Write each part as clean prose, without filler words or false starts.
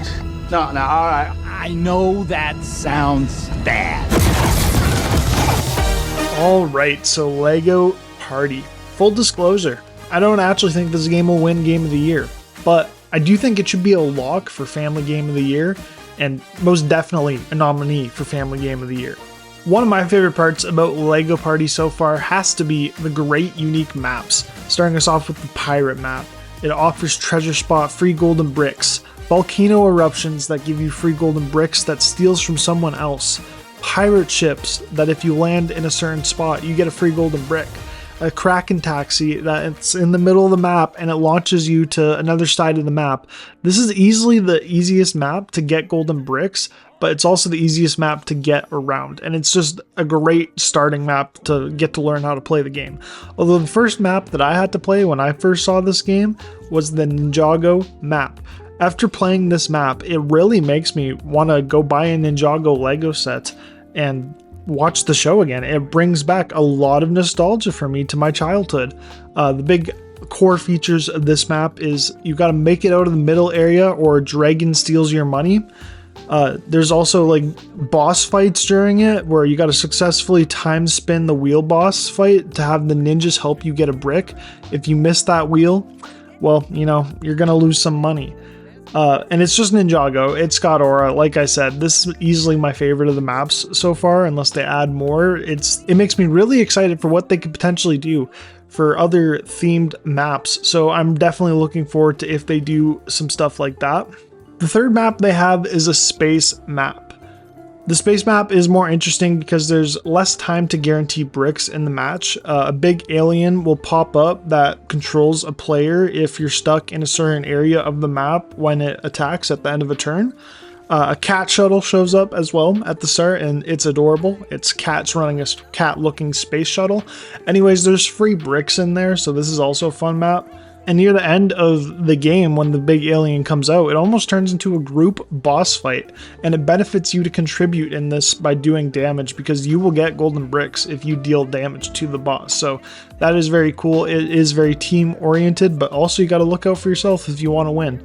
what? No, all right. I know that sounds bad. All right, so Lego Party. Full disclosure, I don't actually think this game will win Game of the Year, but I do think it should be a lock for Family Game of the Year, and most definitely a nominee for Family Game of the Year. One of my favorite parts about Lego Party so far has to be the great unique maps, starting us off with the Pirate map. It offers treasure spot free golden bricks, volcano eruptions that give you free golden bricks that steals from someone else, pirate ships that if you land in a certain spot you get a free golden brick, a Kraken taxi that it's in the middle of the map and it launches you to another side of the map. This is easily the easiest map to get golden bricks, but it's also the easiest map to get around, and it's just a great starting map to get to learn how to play the game. Although the first map that I had to play when I first saw this game was the Ninjago map. After playing this map, it really makes me want to go buy a Ninjago Lego set and watch the show again. It brings back a lot of nostalgia for me to my childhood. The big core features of this map is you got to make it out of the middle area or a dragon steals your money. There's also like boss fights during it where you got to successfully time spin the wheel boss fight to have the ninjas help you get a brick. If you miss that wheel, well, you know, you're gonna lose some money. And it's just Ninjago. It's got aura. Like I said, this is easily my favorite of the maps so far, unless they add more. It makes me really excited for what they could potentially do for other themed maps. So I'm definitely looking forward to if they do some stuff like that. The third map they have is a space map. The space map is more interesting because there's less time to guarantee bricks in the match. A big alien will pop up that controls a player if you're stuck in a certain area of the map when it attacks at the end of a turn. A cat shuttle shows up as well at the start, and it's adorable. It's cats running a cat-looking space shuttle. Anyways, there's free bricks in there, so this is also a fun map. And near the end of the game, when the big alien comes out, it almost turns into a group boss fight, and it benefits you to contribute in this by doing damage because you will get golden bricks if you deal damage to the boss. So that is very cool. It is very team oriented, but also you got to look out for yourself if you want to win.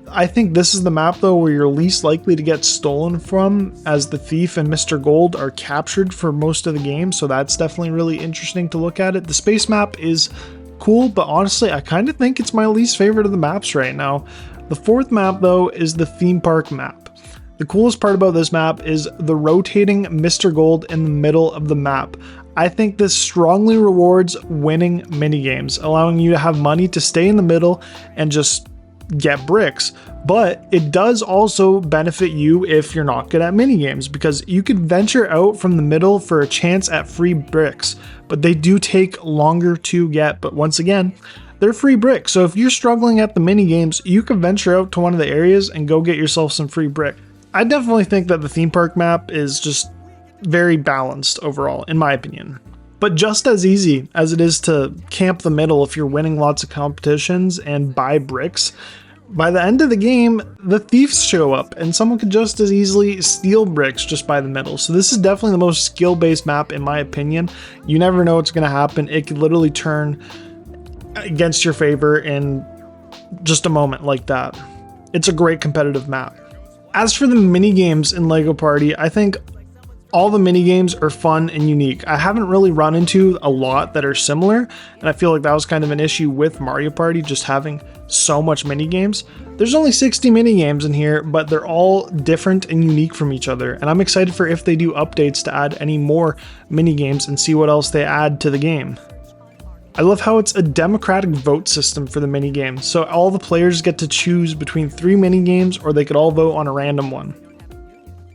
I think this is the map though where you're least likely to get stolen from, as the thief and Mr. Gold are captured for most of the game, so that's definitely really interesting to look at it. The space map is cool, but honestly I kind of think it's my least favorite of the maps right now. The fourth map though is the theme park map. The coolest part about this map is the rotating Mr. Gold in the middle of the map. I think this strongly rewards winning minigames, allowing you to have money to stay in the middle and just get bricks, but it does also benefit you if you're not good at minigames, because you could venture out from the middle for a chance at free bricks, but they do take longer to get. But once again, they're free bricks, so if you're struggling at the minigames, you can venture out to one of the areas and go get yourself some free brick. I definitely think that the theme park map is just very balanced overall, in my opinion. But just as easy as it is to camp the middle if you're winning lots of competitions and buy bricks, by the end of the game, the thieves show up and someone could just as easily steal bricks just by the middle. So this is definitely the most skill-based map in my opinion. You never know what's going to happen. It could literally turn against your favor in just a moment like that. It's a great competitive map. As for the mini games in Lego Party, I think all the mini games are fun and unique. I haven't really run into a lot that are similar, and I feel like that was kind of an issue with Mario Party, just having so much mini games. There's only 60 mini games in here, but they're all different and unique from each other, and I'm excited for if they do updates to add any more mini games and see what else they add to the game. I love how it's a democratic vote system for the mini games, so all the players get to choose between 3 mini games, or they could all vote on a random one.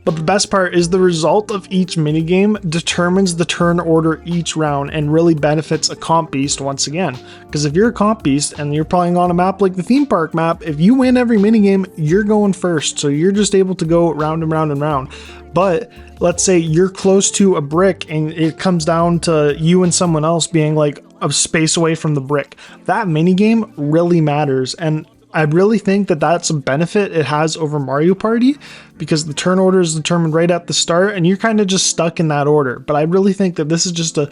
But the best part is the result of each minigame determines the turn order each round and really benefits a comp beast once again. Because if you're a comp beast and you're playing on a map like the theme park map, if you win every minigame, you're going first. So you're just able to go round and round and round. But let's say you're close to a brick and it comes down to you and someone else being like a space away from the brick. That minigame really matters, and I really think that that's a benefit it has over Mario Party, because the turn order is determined right at the start and you're kind of just stuck in that order. But I really think that this is just a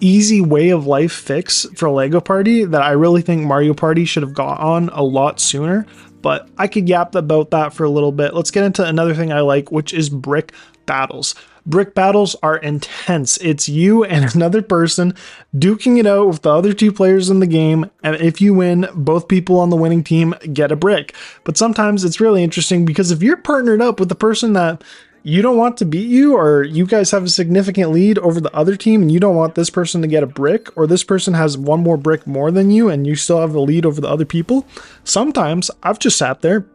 easy way of life fix for Lego Party that I really think Mario Party should have got on a lot sooner. but I could yap about that for a little bit. Let's get into another thing I like, which is brick battles. Brick battles are intense. It's you and another person duking it out with the other two players in the game, and if you win, both people on the winning team get a brick. But sometimes it's really interesting because if you're partnered up with the person that you don't want to beat you, or you guys have a significant lead over the other team and you don't want this person to get a brick, or this person has one more brick more than you and you still have the lead over the other people, sometimes I've just sat there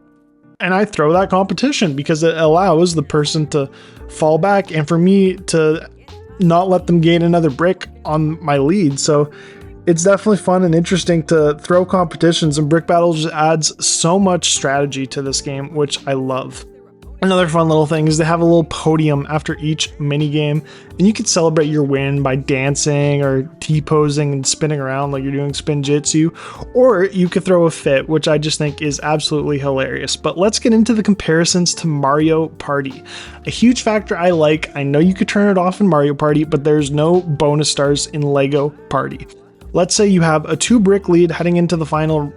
and I throw that competition because it allows the person to fall back and for me to not let them gain another brick on my lead. So it's definitely fun and interesting to throw competitions, and brick battles just adds so much strategy to this game, which I love. Another fun little thing is they have a little podium after each mini game, and you could celebrate your win by dancing or T-posing and spinning around like you're doing spin jitsu, or you could throw a fit, which I just think is absolutely hilarious. But let's get into the comparisons to Mario Party. A huge factor I like, I know you could turn it off in Mario Party, but there's no bonus stars in Lego Party. Let's say you have a 2-brick lead heading into the final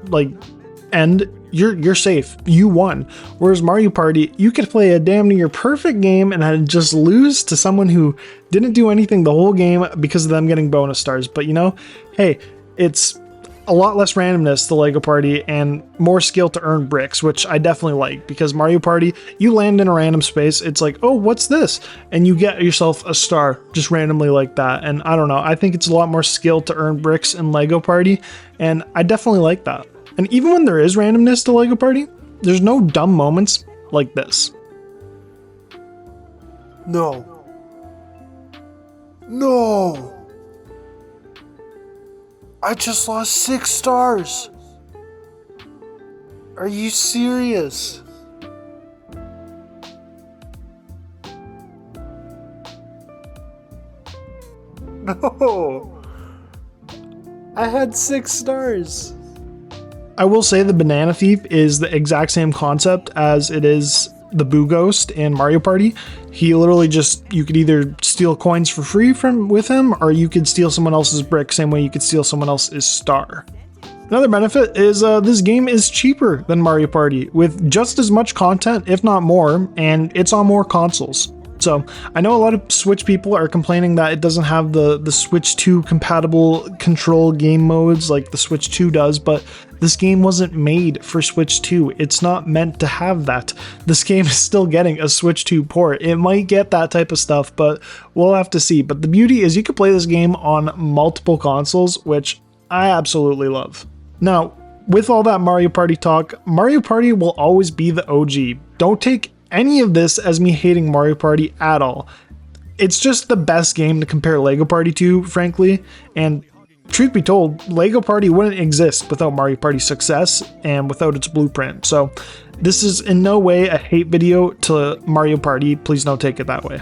end, you're safe. You won. Whereas Mario Party, you could play a damn near perfect game and just lose to someone who didn't do anything the whole game because of them getting bonus stars. But hey, it's a lot less randomness to Lego Party and more skill to earn bricks, which I definitely like, because Mario Party, you land in a random space, it's like, oh, what's this? And you get yourself a star just randomly like that. And I don't know, I think it's a lot more skill to earn bricks in Lego Party, and I definitely like that. And even when there is randomness to Lego Party, there's no dumb moments like this. No. No. I just lost 6 stars. Are you serious? No. I had 6 stars. I will say the Banana Thief is the exact same concept as it is the Boo Ghost in Mario Party. He literally you could either steal coins for free with him, or you could steal someone else's brick, same way you could steal someone else's star. Another benefit is this game is cheaper than Mario Party, with just as much content, if not more, and it's on more consoles. So I know a lot of Switch people are complaining that it doesn't have the Switch 2 compatible control game modes like the Switch 2 does, but this game wasn't made for Switch 2. It's not meant to have that. This game is still getting a Switch 2 port. It might get that type of stuff, but we'll have to see. But the beauty is you can play this game on multiple consoles, which I absolutely love. Now, with all that Mario Party talk, Mario Party will always be the OG. Don't take any of this as me hating Mario Party at all. It's just the best game to compare Lego Party to, frankly, and truth be told, Lego Party wouldn't exist without Mario Party's success and without its blueprint. So this is in no way a hate video to Mario Party. Please don't take it that way.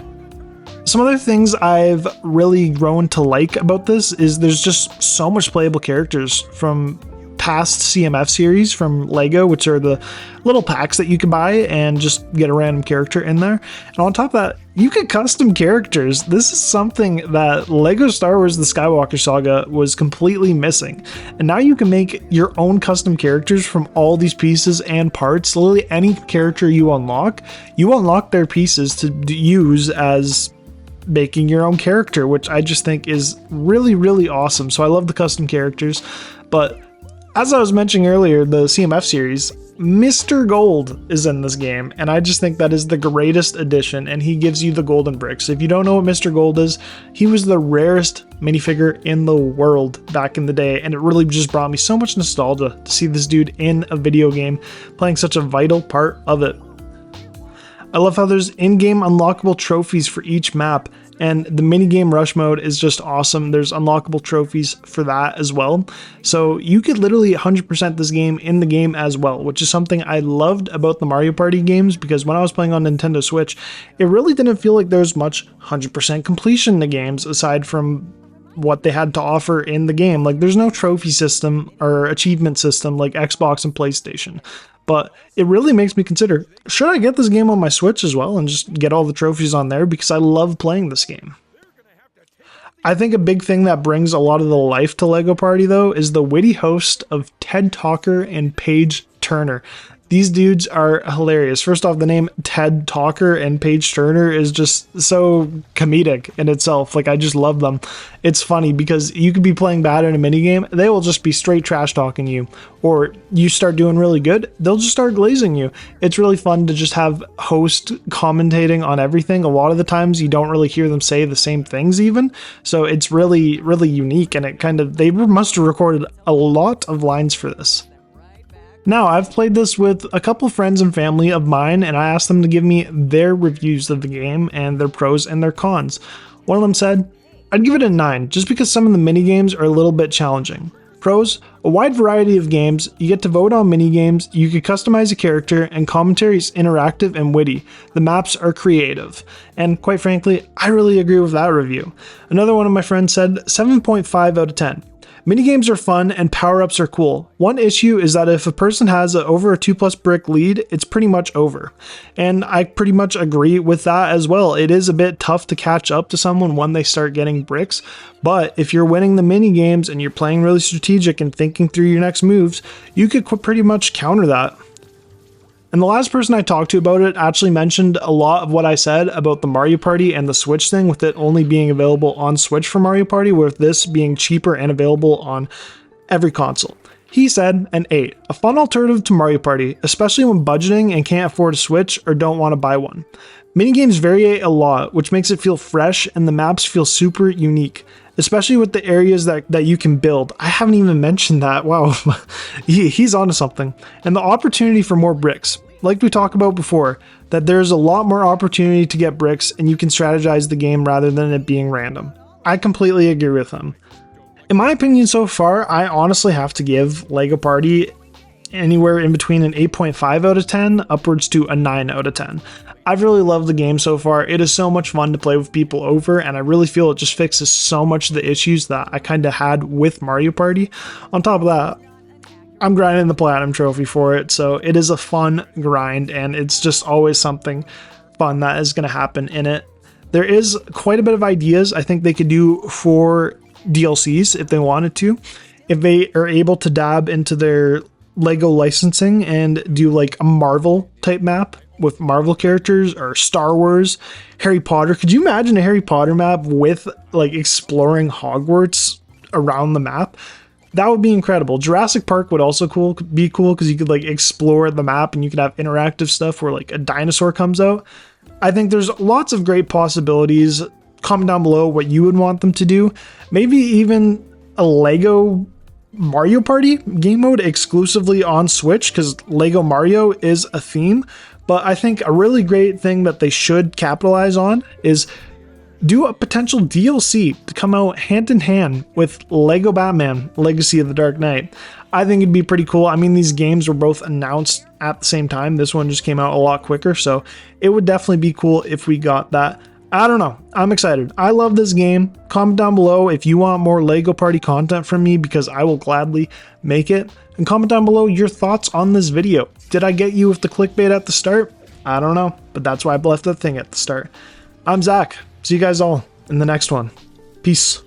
Some other things I've really grown to like about this is there's just so much playable characters from past CMF series from Lego, which are the little packs that you can buy and just get a random character in there. And on top of that, you can custom characters. This is something that Lego Star Wars The Skywalker Saga was completely missing. And now you can make your own custom characters from all these pieces and parts. Literally any character you unlock their pieces to use as making your own character, which I just think is really, really awesome. So I love the custom characters. But as I was mentioning earlier, the CMF series, Mr. Gold is in this game, and I just think that is the greatest addition, and he gives you the golden bricks. If you don't know what Mr. Gold is, he was the rarest minifigure in the world back in the day, and it really just brought me so much nostalgia to see this dude in a video game playing such a vital part of it. I love how there's in-game unlockable trophies for each map, and the minigame rush mode is just awesome. There's unlockable trophies for that as well. So you could literally 100% this game in the game as well, which is something I loved about the Mario Party games, because when I was playing on Nintendo Switch, it really didn't feel like there's much 100% completion in the games aside from what they had to offer in the game. Like there's no trophy system or achievement system like Xbox and PlayStation. But it really makes me consider, should I get this game on my Switch as well and just get all the trophies on there, because I love playing this game. I think a big thing that brings a lot of the life to Lego Party though is the witty host of TED Talker and Paige Turner. These dudes are hilarious. First off, the name Ted Talker and Paige Turner is just so comedic in itself. Like, I just love them. It's funny because you could be playing bad in a minigame, they will just be straight trash talking you. Or you start doing really good, they'll just start glazing you. It's really fun to just have host commentating on everything. A lot of the times you don't really hear them say the same things even. So it's really, really unique, and they must have recorded a lot of lines for this. Now, I've played this with a couple friends and family of mine, and I asked them to give me their reviews of the game and their pros and their cons. One of them said, I'd give it a 9, just because some of the minigames are a little bit challenging. Pros, a wide variety of games, you get to vote on minigames, you can customize a character, and commentary is interactive and witty. The maps are creative. And quite frankly, I really agree with that review. Another one of my friends said 7.5 out of 10. Minigames are fun and power-ups are cool. One issue is that if a person has over a 2+ brick lead, it's pretty much over. And I pretty much agree with that as well. It is a bit tough to catch up to someone when they start getting bricks, but if you're winning the minigames and you're playing really strategic and thinking through your next moves, you could pretty much counter that. And the last person I talked to about it actually mentioned a lot of what I said about the Mario Party and the Switch thing, with it only being available on Switch for Mario Party, with this being cheaper and available on every console. He said an 8, a fun alternative to Mario Party, especially when budgeting and can't afford a Switch or don't want to buy one. Minigames vary a lot, which makes it feel fresh, and the maps feel super unique, especially with the areas that you can build. I haven't even mentioned that. Wow, he's onto something. And the opportunity for more bricks. Like we talked about before, that there's a lot more opportunity to get bricks and you can strategize the game rather than it being random. I completely agree with him. In my opinion so far, I honestly have to give LEGO Party anywhere in between an 8.5 out of 10 upwards to a 9 out of 10. I've really loved the game so far. It is so much fun to play with people over, and I really feel it just fixes so much of the issues that I kind of had with Mario Party. On top of that, I'm grinding the Platinum Trophy for it, so it is a fun grind, and it's just always something fun that is going to happen in it. There is quite a bit of ideas I think they could do for DLCs if they wanted to. If they are able to dab into their LEGO licensing and do like a Marvel type map with Marvel characters, or Star Wars, Harry Potter. Could you imagine a Harry Potter map with like exploring Hogwarts around the map? That would be incredible. Jurassic Park would also be cool because you could like explore the map and you could have interactive stuff where like a dinosaur comes out. I think there's lots of great possibilities. Comment down below what you would want them to do. Maybe even a LEGO Mario Party game mode exclusively on Switch, because LEGO Mario is a theme. But I think a really great thing that they should capitalize on is do a potential DLC to come out hand in hand with LEGO Batman Legacy of the Dark Knight. I think it'd be pretty cool. I mean, these games were both announced at the same time. This one just came out a lot quicker, so it would definitely be cool if we got that. I don't know. I'm excited. I love this game. Comment down below if you want more LEGO Party content from me, because I will gladly make it. And comment down below your thoughts on this video. Did I get you with the clickbait at the start? I don't know, but that's why I left that thing at the start. I'm Zach. See you guys all in the next one. Peace.